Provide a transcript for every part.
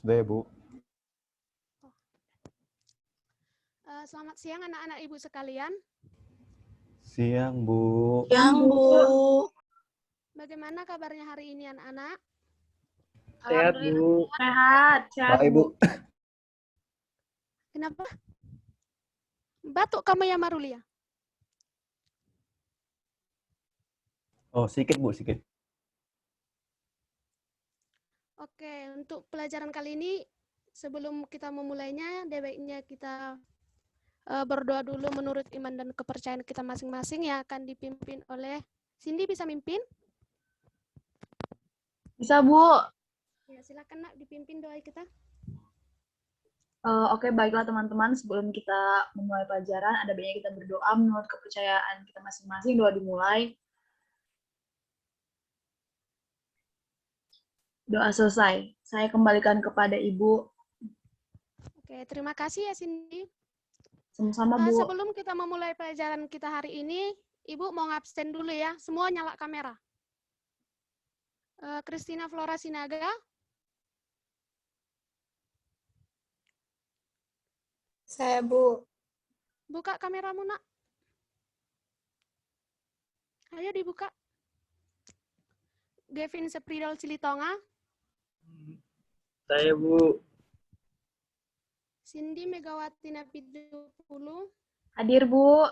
Sudah ya, Bu. Selamat siang anak-anak Ibu sekalian. Siang, Bu. Siang, Bu. Bagaimana kabarnya hari ini anak-anak? Sehat, Bu. Sehat, Baik, Bu. Kenapa? Batuk kamu ya Marulia? Oh, sedikit, Bu, sedikit. Oke, untuk pelajaran kali ini, sebelum kita memulainya, baiknya kita berdoa dulu menurut iman dan kepercayaan kita masing-masing yang akan dipimpin oleh Cindy. Bisa mimpin? Bisa, Bu. Ya, silakan Nak, dipimpin doa kita. Oke, baiklah teman-teman. Sebelum kita memulai pelajaran, ada baiknya kita berdoa menurut kepercayaan kita masing-masing. Doa dimulai. Doa selesai. Saya kembalikan kepada Ibu. Oke, terima kasih ya Cindy. Sama-sama, Bu. Sebelum kita memulai pelajaran kita hari ini, Ibu mau ngabsen dulu ya. Semua nyala kamera. Christina Flora Sinaga. Saya, Bu. Buka kameramu, Nak. Ayo dibuka. Gavin Sepridol Cilitonga. Saya, Bu. Cindy Megawati Napidupulu. Hadir, Bu.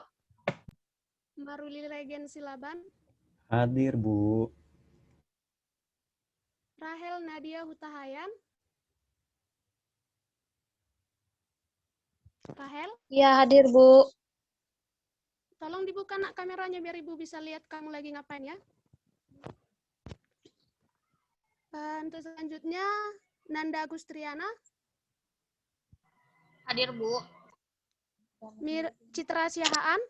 Maruli Regen Silaban. Hadir, Bu. Rahel Nadia Hutahayan. Rahel, Ya, hadir, Bu. tolong dibuka Nak kameranya biar Ibu bisa lihat kamu lagi ngapain ya. Untuk selanjutnya, Nanda Agustriana. Hadir, Bu. Citra Siahaan.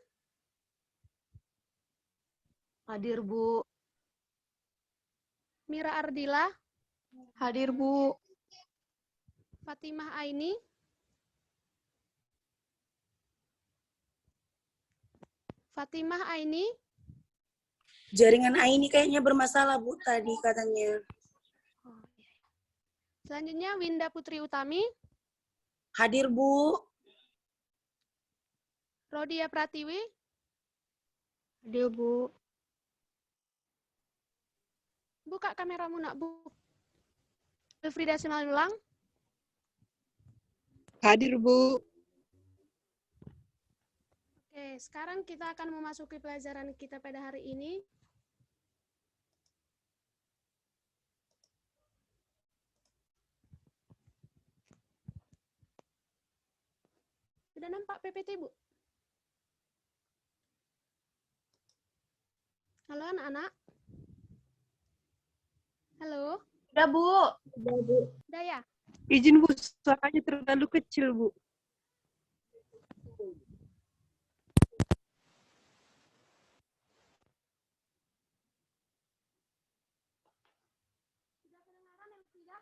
Hadir, Bu. Mira Ardila. Hadir, Bu. Fatimah Aini. Fatimah Aini. Jaringan Aini kayaknya bermasalah, Bu, tadi katanya. Selanjutnya, Winda Putri Utami. Hadir, Bu. Rodia Pratiwi. Hadir, Bu. Buka kameramu, Nak, Bu. Frida Simalulang. Hadir, Bu. Oke, sekarang kita akan memasuki pelajaran kita pada hari ini. Sudah nampak PPT, Bu? Halo, anak-anak. Halo. Udah, Bu. Udah ya? Izin, Bu, suaranya terlalu kecil, Bu. Sudah kedengaran yang tidak?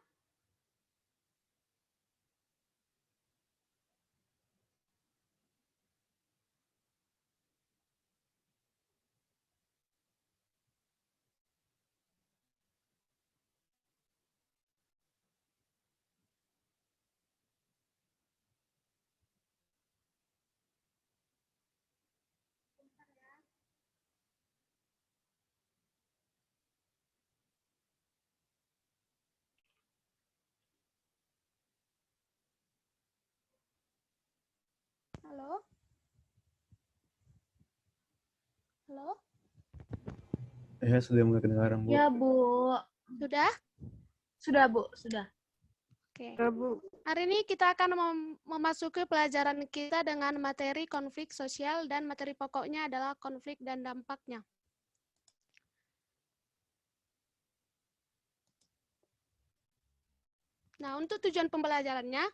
Halo? Halo? Ya, sudah mulai kedengaran, Bu. Ya, Bu. Sudah? Sudah, Bu. Sudah. Oke. Ya, Bu. Hari ini kita akan memasuki pelajaran kita dengan materi konflik sosial dan materi pokoknya adalah konflik dan dampaknya. Nah, untuk tujuan pembelajarannya,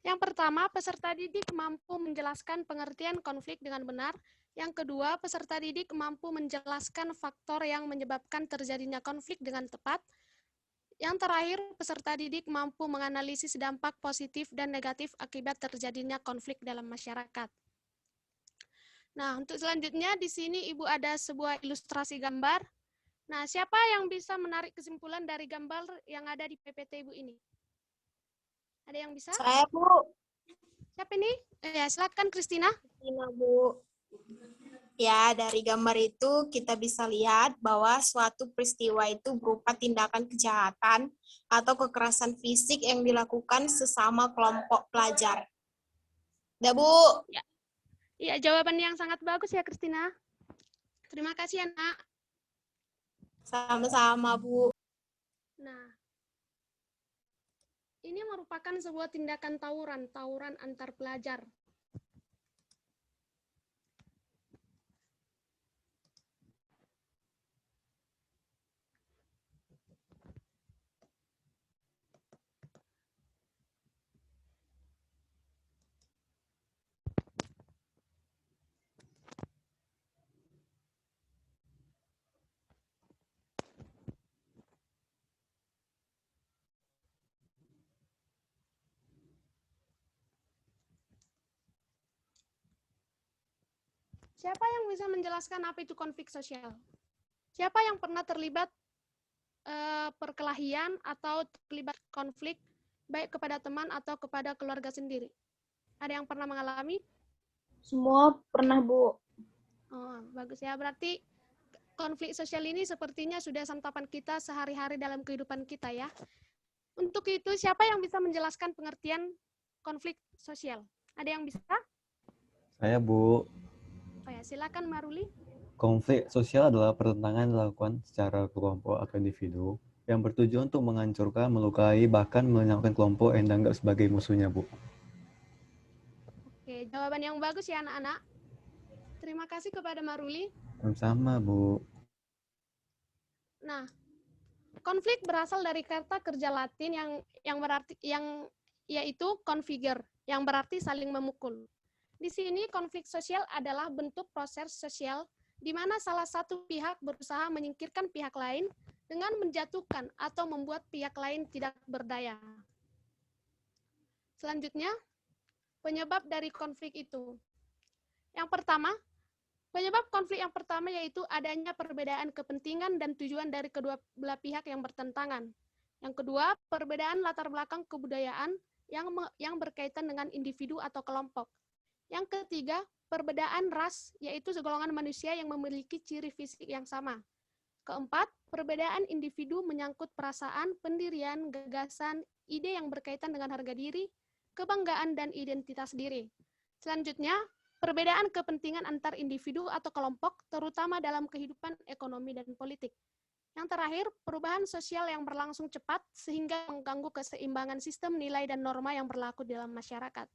yang pertama, peserta didik mampu menjelaskan pengertian konflik dengan benar. Yang kedua, peserta didik mampu menjelaskan faktor yang menyebabkan terjadinya konflik dengan tepat. Yang terakhir, peserta didik mampu menganalisis dampak positif dan negatif akibat terjadinya konflik dalam masyarakat. Nah, untuk selanjutnya di sini Ibu ada sebuah ilustrasi gambar. Nah, siapa yang bisa menarik kesimpulan dari gambar yang ada di PPT Ibu ini? Ada yang bisa? Saya, Bu. Siapa ini? Ya, silakan Christina. Tina, Bu. Ya, dari gambar itu kita bisa lihat bahwa suatu peristiwa itu berupa tindakan kejahatan atau kekerasan fisik yang dilakukan sesama kelompok pelajar. Dah, Bu. Iya, jawaban yang sangat bagus ya, Christina. Terima kasih ya, Nak. Sama-sama, Bu. Nah, ini merupakan sebuah tindakan tawuran antar pelajar. Siapa yang bisa menjelaskan apa itu konflik sosial? Siapa yang pernah terlibat perkelahian atau terlibat konflik baik kepada teman atau kepada keluarga sendiri? Ada yang pernah mengalami? Semua pernah, Bu. Oh, bagus ya. Berarti konflik sosial ini sepertinya sudah santapan kita sehari-hari dalam kehidupan kita ya. Untuk itu, siapa yang bisa menjelaskan pengertian konflik sosial? Ada yang bisa? Saya, Bu. Oh ya, silakan Maruli. Konflik sosial adalah pertentangan yang dilakukan secara kelompok atau individu yang bertujuan untuk menghancurkan, melukai, bahkan melenyapkan kelompok yang dianggap sebagai musuhnya, Bu. Oke, jawaban yang bagus ya anak-anak. Terima kasih kepada Maruli. Sama, Bu. Nah, konflik berasal dari kata kerja Latin yang berarti yaitu configure, yang berarti saling memukul. Di sini konflik sosial adalah bentuk proses sosial di mana salah satu pihak berusaha menyingkirkan pihak lain dengan menjatuhkan atau membuat pihak lain tidak berdaya. Selanjutnya, penyebab dari konflik itu. Yang pertama, penyebab konflik yang pertama yaitu adanya perbedaan kepentingan dan tujuan dari kedua belah pihak yang bertentangan. Yang kedua, perbedaan latar belakang kebudayaan yang berkaitan dengan individu atau kelompok. Yang ketiga, perbedaan ras, yaitu segolongan manusia yang memiliki ciri fisik yang sama. Keempat, perbedaan individu menyangkut perasaan, pendirian, gagasan, ide yang berkaitan dengan harga diri, kebanggaan, dan identitas diri. Selanjutnya, perbedaan kepentingan antar individu atau kelompok, terutama dalam kehidupan ekonomi dan politik. Yang terakhir, perubahan sosial yang berlangsung cepat sehingga mengganggu keseimbangan sistem nilai dan norma yang berlaku dalam masyarakat.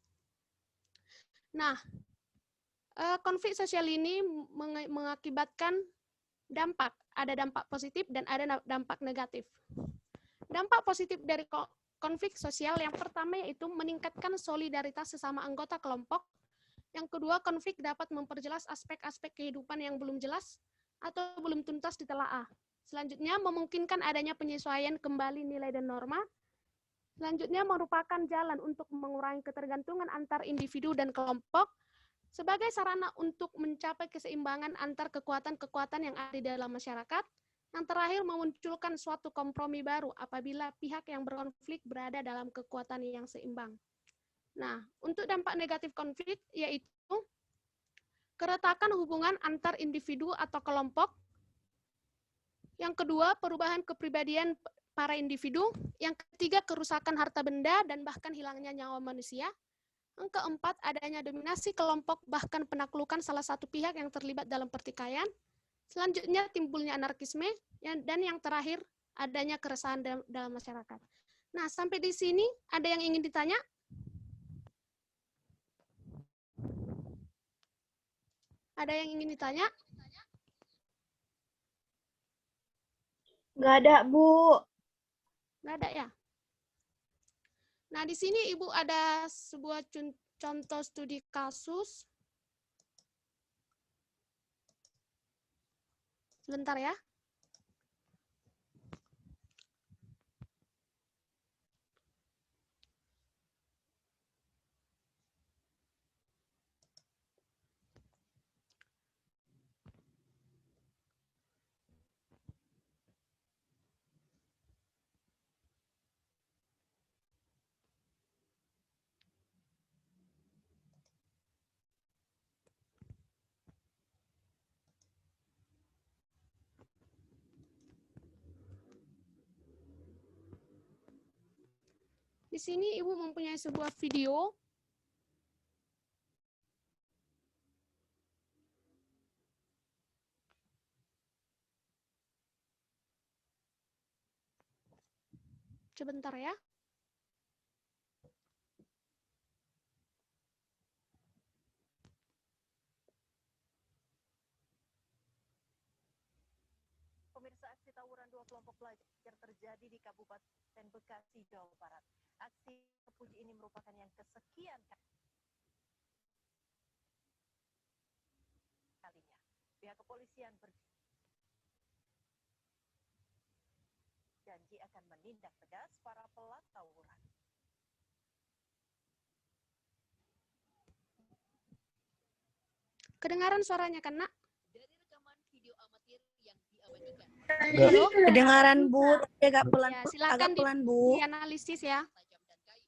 Nah, konflik sosial ini mengakibatkan dampak. Ada dampak positif dan ada dampak negatif. Dampak positif dari konflik sosial yang pertama yaitu meningkatkan solidaritas sesama anggota kelompok. Yang kedua, konflik dapat memperjelas aspek-aspek kehidupan yang belum jelas atau belum tuntas ditelaah. Selanjutnya, memungkinkan adanya penyesuaian kembali nilai dan norma. Selanjutnya, merupakan jalan untuk mengurangi ketergantungan antar individu dan kelompok sebagai sarana untuk mencapai keseimbangan antar kekuatan-kekuatan yang ada di dalam masyarakat. Yang terakhir, memunculkan suatu kompromi baru apabila pihak yang berkonflik berada dalam kekuatan yang seimbang. Nah, untuk dampak negatif konflik yaitu keretakan hubungan antar individu atau kelompok. Yang kedua, perubahan kepribadian para individu. Yang ketiga, kerusakan harta benda dan bahkan hilangnya nyawa manusia. Yang keempat, adanya dominasi kelompok bahkan penaklukan salah satu pihak yang terlibat dalam pertikaian. Selanjutnya, timbulnya anarkisme. Dan yang terakhir, adanya keresahan dalam masyarakat. Nah, sampai di sini ada yang ingin ditanya? Ada yang ingin ditanya? Nggak ada, Bu. Nggak ada ya? Nah, di sini Ibu ada sebuah contoh studi kasus. Sebentar ya. di sini Ibu mempunyai sebuah video. Sebentar ya. Pemirsa, aksi tawuran dua kelompok pelajar terjadi di Kabupaten Bekasi, Jawa Barat. Aksi terpuji ini merupakan yang kesekian kalinya. Pihak kepolisian berjanji akan menindak tegas para pelaku tawuran. Kedengaran suaranya kan, Nak? Dari rekaman video amatir yang diabadikan, Kedengaran Bu, tapi agak pelan, Ya, agak silakan pelan Bu. dianalisis ya.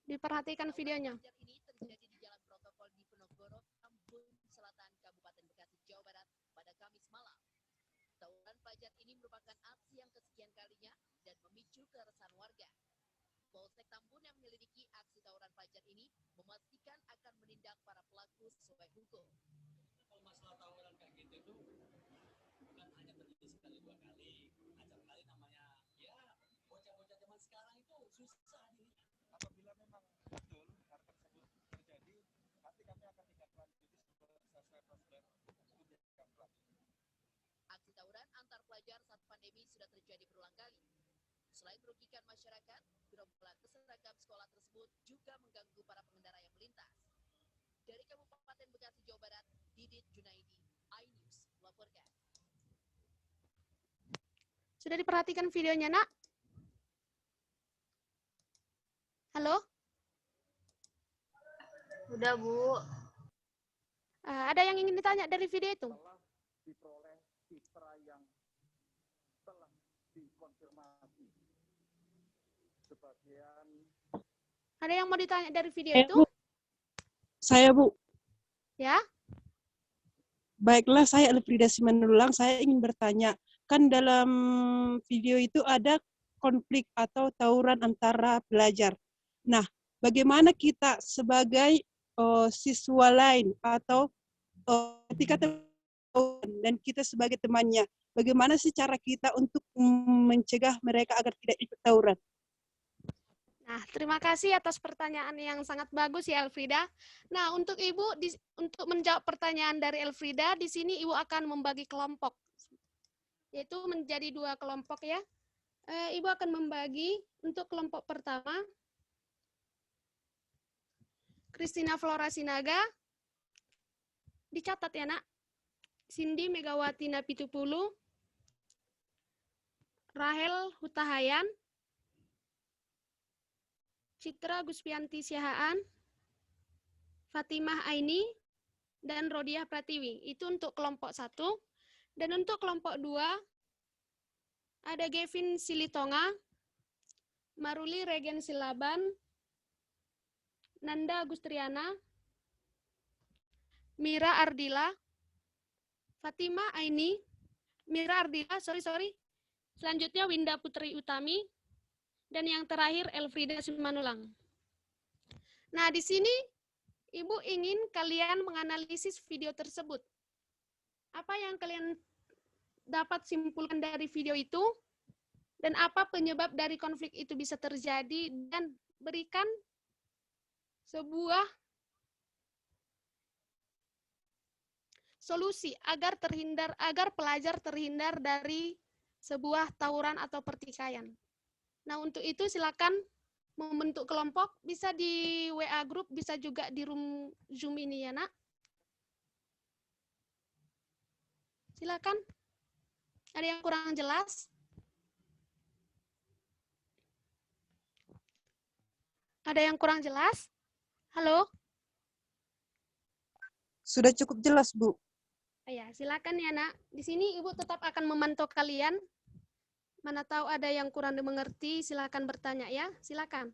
Diperhatikan videonya. ini terjadi di Jalan Protokol di Penogoro, Ambon Selatan, Kabupaten Bekasi, Jawa Barat pada Kamis malam. Tawuran pelajar ini merupakan aksi yang kesekian kalinya dan memicu keresahan warga. Polsek Tambun yang menyelidiki aksi tawuran pelajar ini memastikan akan menindak para pelaku sesuai hukum. Kalau masalah tawuran kayak gitu itu bukan hanya terjadi sekali dua kali, acap kali namanya ya bocah-bocah zaman sekarang itu susah dilihat. Apabila memang betul hal tersebut terjadi, nanti kami akan tindak lanjuti sesuai prosedur hukum yang kami lakukan. Aksi tawuran antar pelajar saat pandemi sudah terjadi berulang kali. Selain merugikan masyarakat, gerombolan berseragam sekolah tersebut juga mengganggu para pengendara yang melintas. Dari Kabupaten Bekasi, Jawa Barat, Didit Junaidi, iNews melaporkan. Sudah diperhatikan videonya, Nak? Halo? Udah, Bu. Ada yang ingin ditanya dari video itu? Telah diperoleh citra yang telah dikonfirmasi. Sebagian Ada yang mau ditanya dari video Saya, itu? Bu. Saya, Bu. Ya? Baiklah, saya Elfrida Simandulang. Saya ingin bertanya, kan dalam video itu ada konflik atau tawuran antara pelajar. Nah, bagaimana kita sebagai siswa lain atau ketika tawuran dan kita sebagai temannya, bagaimana sih cara kita untuk mencegah mereka agar tidak ikut tawuran? Nah, terima kasih atas pertanyaan yang sangat bagus ya, Elfrida. Nah, untuk Ibu, untuk menjawab pertanyaan dari Elfrida, di sini Ibu akan membagi kelompok, yaitu menjadi 2 kelompok ya. Ibu akan membagi untuk kelompok pertama, Christina Flora Sinaga, dicatat ya, Nak. Cindy Megawati Napitupulu, Rahel Hutahayan, Citra Guspianti Siahaan, Fatimah Aini, dan Rodiah Pratiwi. Itu untuk kelompok 1. Dan untuk kelompok 2, ada Gavin Silitonga, Maruli Regen Silaban, Nanda Agustriana, Mira Ardila, Fatimah Aini, Mira Ardila, selanjutnya Winda Putri Utami, dan yang terakhir Elfrida Simanulang. Nah, di sini Ibu ingin kalian menganalisis video tersebut. Apa yang kalian dapat simpulkan dari video itu, dan apa penyebab dari konflik itu bisa terjadi, dan berikan sebuah solusi agar pelajar terhindar dari sebuah tawuran atau pertikaian. Nah, untuk itu silakan membentuk kelompok, bisa di WA group, bisa juga di room Zoom ini ya, Nak. Silakan. Ada yang kurang jelas? Ada yang kurang jelas? Halo? Sudah cukup jelas, Bu. Ya, silakan ya, Nak. Di sini Ibu tetap akan memantau kalian. Mana tahu ada yang kurang dimengerti, silakan bertanya ya. Silakan.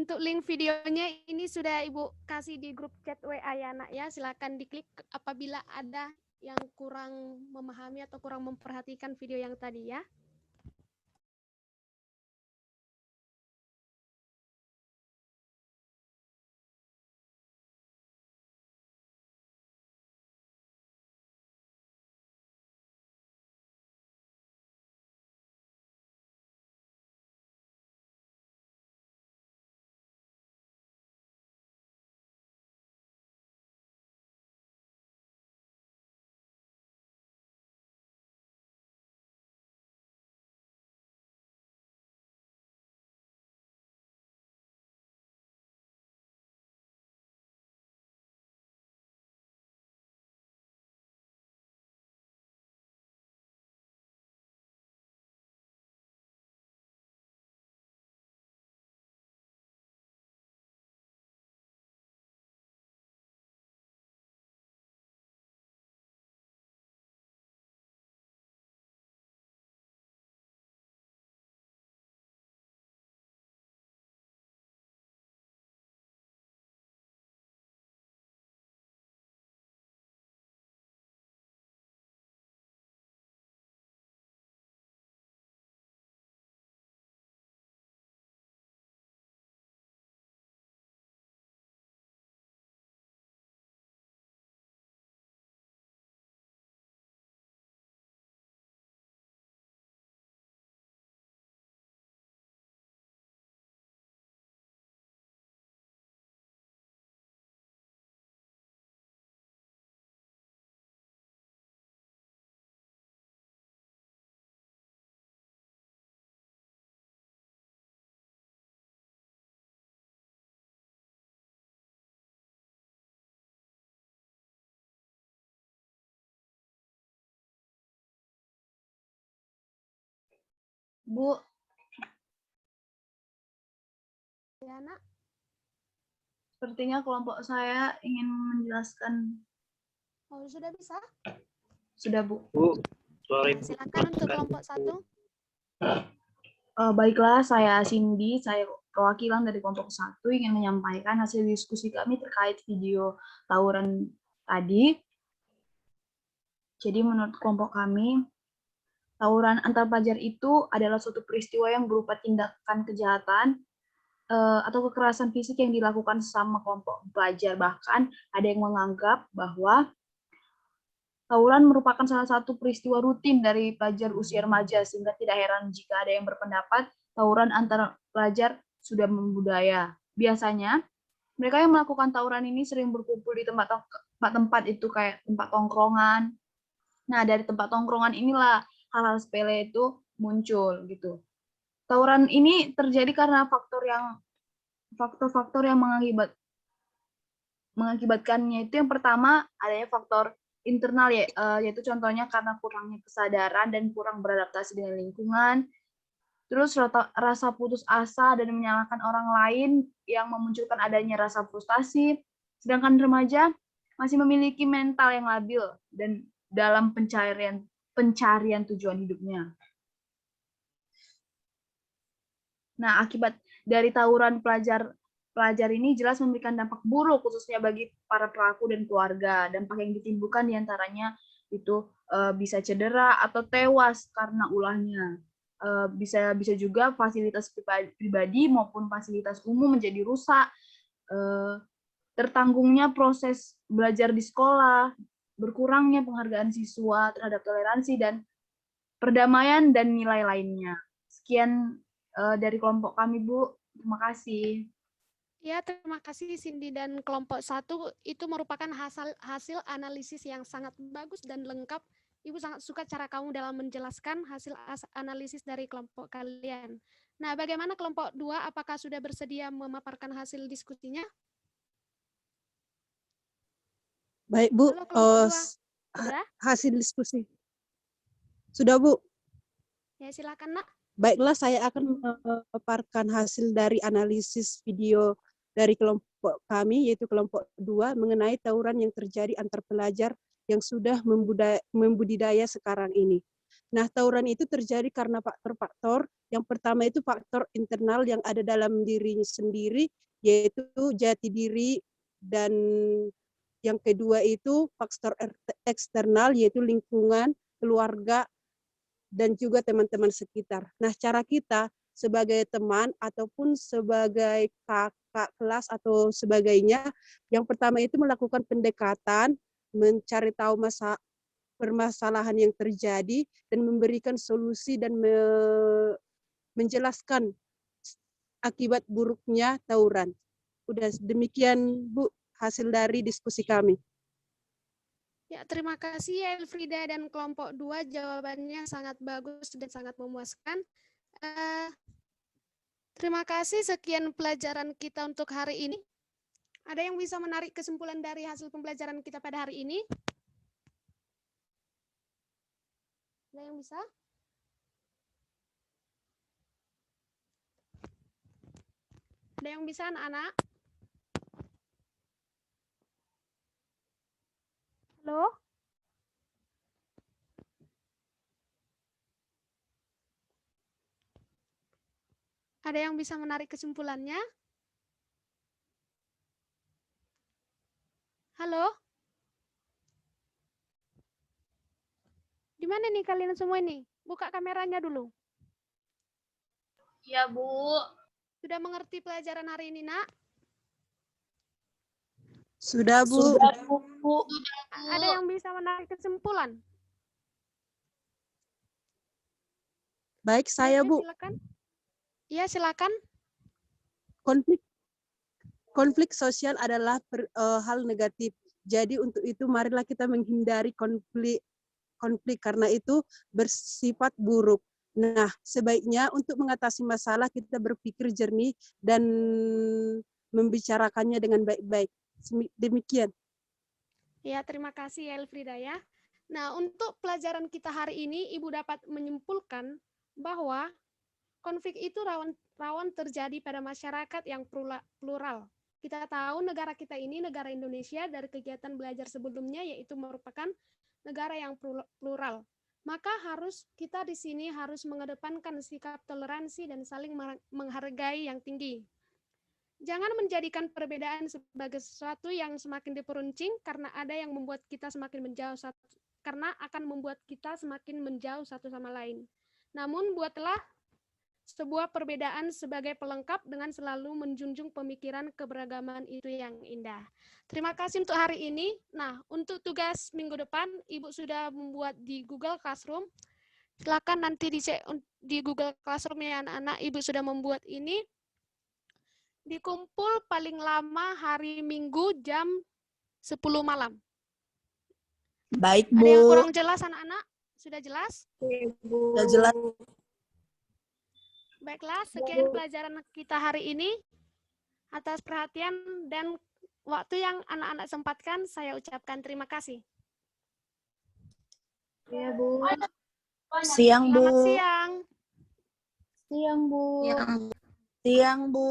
Untuk link videonya ini sudah Ibu kasih di grup chat WA ya Nak ya. Silakan diklik apabila ada yang kurang memahami atau kurang memperhatikan video yang tadi ya. Bu, Ya Nak. sepertinya kelompok saya ingin menjelaskan. Oh, sudah bisa? Sudah, Bu. Nah, silakan untuk kelompok 1. Baiklah, saya Cindy, saya perwakilan dari kelompok 1 ingin menyampaikan hasil diskusi kami terkait video tawuran tadi. Jadi menurut kelompok kami, tawuran antar pelajar itu adalah suatu peristiwa yang berupa tindakan kejahatan atau kekerasan fisik yang dilakukan sesama kelompok pelajar. Bahkan ada yang menganggap bahwa tawuran merupakan salah satu peristiwa rutin dari pelajar usia remaja, sehingga tidak heran jika ada yang berpendapat tawuran antar pelajar sudah membudaya. Biasanya, mereka yang melakukan tawuran ini sering berkumpul di tempat-tempat itu kayak tempat tongkrongan. Nah, dari tempat tongkrongan inilah hal-hal sepele itu muncul gitu. Tawuran ini terjadi karena faktor-faktor yang mengakibatkannya itu yang pertama adanya faktor internal yaitu contohnya karena kurangnya kesadaran dan kurang beradaptasi dengan lingkungan. Terus rasa putus asa dan menyalahkan orang lain yang memunculkan adanya rasa frustasi. Sedangkan remaja masih memiliki mental yang labil dan dalam pencarian tujuan hidupnya. Nah, akibat dari tawuran pelajar ini jelas memberikan dampak buruk khususnya bagi para pelaku dan keluarga. Dampak yang ditimbulkan diantaranya itu bisa cedera atau tewas karena ulahnya. Bisa juga fasilitas pribadi maupun fasilitas umum menjadi rusak. Tertanggungnya proses belajar di sekolah, berkurangnya penghargaan siswa terhadap toleransi dan perdamaian dan nilai lainnya. Sekian dari kelompok kami, Bu. Terima kasih. Ya, terima kasih Cindy dan kelompok 1 itu merupakan hasil analisis yang sangat bagus dan lengkap. Ibu sangat suka cara kamu dalam menjelaskan hasil analisis dari kelompok kalian. Nah, bagaimana kelompok 2? Apakah sudah bersedia memaparkan hasil diskusinya? Baik, Bu. Halo, kelompok 2. Sudah? Hasil diskusi. Sudah, Bu. Ya, silakan, Nak. Baiklah, saya akan memaparkan hasil dari analisis video dari kelompok kami, yaitu kelompok 2, mengenai tawuran yang terjadi antar pelajar yang sudah membudidaya sekarang ini. Nah, tawuran itu terjadi karena faktor-faktor. Yang pertama itu faktor internal yang ada dalam dirinya sendiri, yaitu jati diri, dan yang kedua itu faktor eksternal, yaitu lingkungan, keluarga, dan juga teman-teman sekitar. Nah, cara kita sebagai teman ataupun sebagai kakak kelas atau sebagainya, yang pertama itu melakukan pendekatan, mencari tahu permasalahan yang terjadi, dan memberikan solusi dan menjelaskan akibat buruknya tawuran. Udah demikian, Bu, hasil dari diskusi kami. Ya, terima kasih ya Elfrida dan kelompok 2, jawabannya sangat bagus dan sangat memuaskan. Terima kasih, sekian pelajaran kita untuk hari ini. Ada yang bisa menarik kesimpulan dari hasil pembelajaran kita pada hari ini? Ada yang bisa? Ada yang bisa, anak-anak? Halo? Ada yang bisa menarik kesimpulannya? Halo? Di mana nih kalian semua ini? Buka kameranya dulu. Ya, Bu. Sudah mengerti pelajaran hari ini, Nak? Sudah, Bu. Sudah, Bu. Ada yang bisa menarik kesimpulan? Baik, saya, Ayo, Bu. silakan. Iya, silakan. Konflik sosial adalah hal negatif. Jadi untuk itu marilah kita menghindari konflik karena itu bersifat buruk. Nah, sebaiknya untuk mengatasi masalah kita berpikir jernih dan membicarakannya dengan baik-baik. Demikian. Ya, terima kasih Elfrida ya. Nah, untuk pelajaran kita hari ini, Ibu dapat menyimpulkan bahwa konflik itu rawan terjadi pada masyarakat yang plural. Kita tahu negara kita ini, negara Indonesia, dari kegiatan belajar sebelumnya, yaitu merupakan negara yang plural. Maka kita di sini harus mengedepankan sikap toleransi dan saling menghargai yang tinggi. Jangan menjadikan perbedaan sebagai sesuatu yang semakin diperuncing karena ada yang membuat kita semakin menjauh satu sama lain. Namun buatlah sebuah perbedaan sebagai pelengkap dengan selalu menjunjung pemikiran keberagaman itu yang indah. Terima kasih untuk hari ini. Nah, untuk tugas minggu depan, Ibu sudah membuat di Google Classroom. Silakan nanti dicek di Google Classroom ya anak-anak. Ibu sudah membuat ini. Dikumpul paling lama hari Minggu jam 10 malam. Baik, Bu. Ada yang kurang jelas anak-anak? Sudah jelas? Sudah jelas. Baiklah, sekian pelajaran kita hari ini. Atas perhatian dan waktu yang anak-anak sempatkan, saya ucapkan terima kasih. Ya, Bu. Siang, Bu. Selamat siang. Siang, Bu. Siang, Bu.